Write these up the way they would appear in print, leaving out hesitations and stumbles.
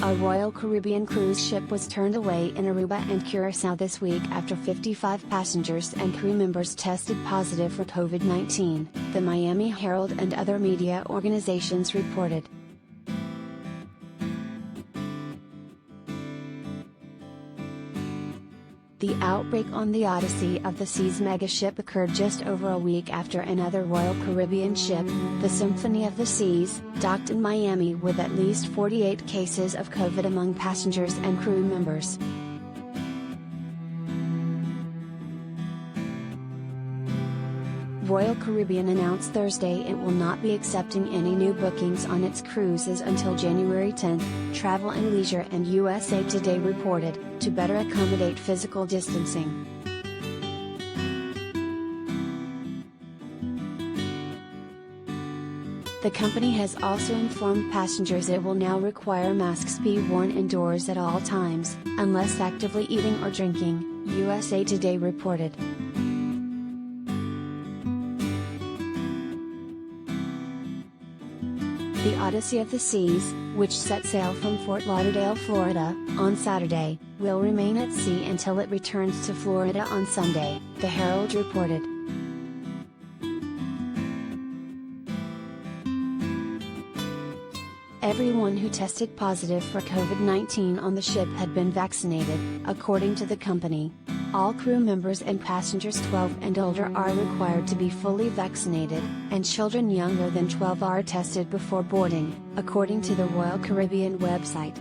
A Royal Caribbean cruise ship was turned away in Aruba and Curacao this week after 55 passengers and crew members tested positive for COVID-19, the Miami Herald and other media organizations reported. The outbreak on the Odyssey of the Seas megaship occurred just over a week after another Royal Caribbean ship, the Symphony of the Seas, docked in Miami with at least 48 cases of COVID among passengers and crew members. Royal Caribbean announced Thursday it will not be accepting any new bookings on its cruises until January 10, Travel and Leisure and USA Today reported, to better accommodate physical distancing. The company has also informed passengers it will now require masks be worn indoors at all times, unless actively eating or drinking, USA Today reported. The Odyssey of the Seas, which set sail from Fort Lauderdale, Florida, on Saturday, will remain at sea until it returns to Florida on Sunday, the Herald reported. Everyone who tested positive for COVID-19 on the ship had been vaccinated, according to the company. All crew members and passengers 12 and older are required to be fully vaccinated, and children younger than 12 are tested before boarding, according to the Royal Caribbean website.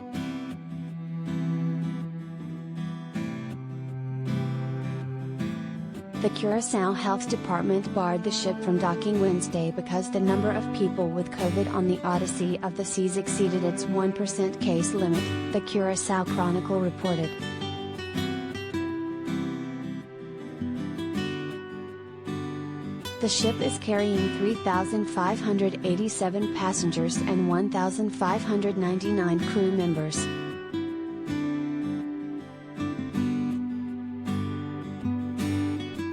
The Curacao Health Department barred the ship from docking Wednesday because the number of people with COVID on the Odyssey of the Seas exceeded its 1% case limit, the Curacao Chronicle reported. The ship is carrying 3,587 passengers and 1,599 crew members.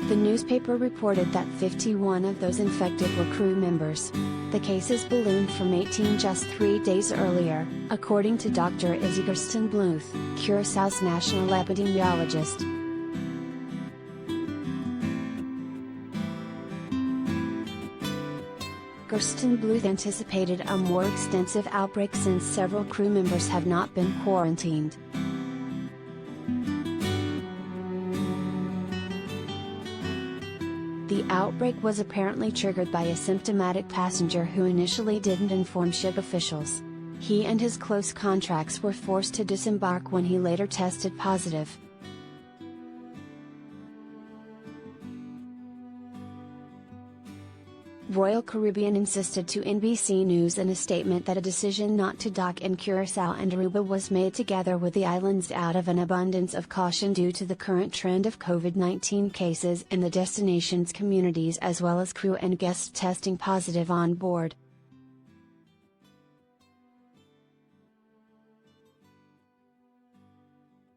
The newspaper reported that 51 of those infected were crew members. The cases ballooned from 18 just 3 days earlier, according to Dr. Izzy Gerstenbluth, Curaçao's national epidemiologist. Gerstenbluth anticipated a more extensive outbreak since several crew members have not been quarantined. The outbreak was apparently triggered by a symptomatic passenger who initially didn't inform ship officials. He and his close contacts were forced to disembark when he later tested positive. Royal Caribbean insisted to NBC News in a statement that a decision not to dock in Curacao and Aruba was made together with the islands out of an abundance of caution due to the current trend of COVID-19 cases in the destination's communities as well as crew and guests testing positive on board.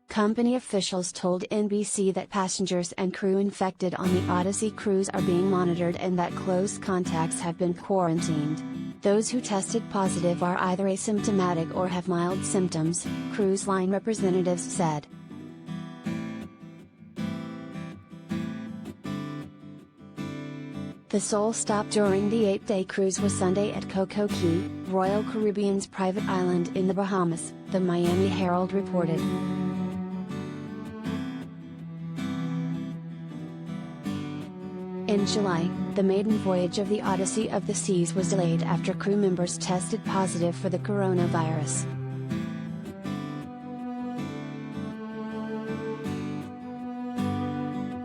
Company officials told NBC that passengers and crew infected on the Odyssey cruise are being monitored and that close contacts have been quarantined. Those who tested positive are either asymptomatic or have mild symptoms, cruise line representatives said. The sole stop during the 8-day cruise was Sunday at Coco Cay, Royal Caribbean's private island in the Bahamas, the Miami Herald reported. In July, the maiden voyage of the Odyssey of the Seas was delayed after crew members tested positive for the coronavirus.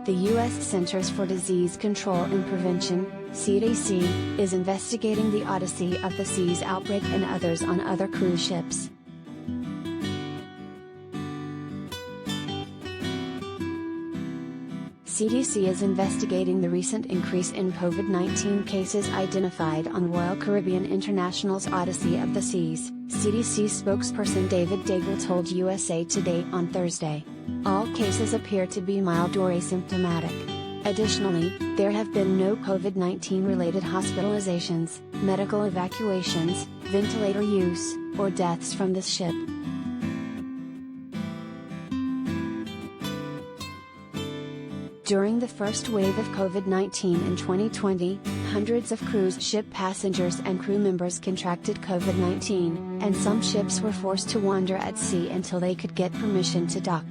The U.S. Centers for Disease Control and Prevention, CDC, is investigating the Odyssey of the Seas outbreak and others on other cruise ships. CDC is investigating the recent increase in COVID-19 cases identified on Royal Caribbean International's Odyssey of the Seas, CDC spokesperson David Daigle told USA Today on Thursday. All cases appear to be mild or asymptomatic. Additionally, there have been no COVID-19 related hospitalizations, medical evacuations, ventilator use, or deaths from this ship. During the first wave of COVID-19 in 2020, hundreds of cruise ship passengers and crew members contracted COVID-19, and some ships were forced to wander at sea until they could get permission to dock.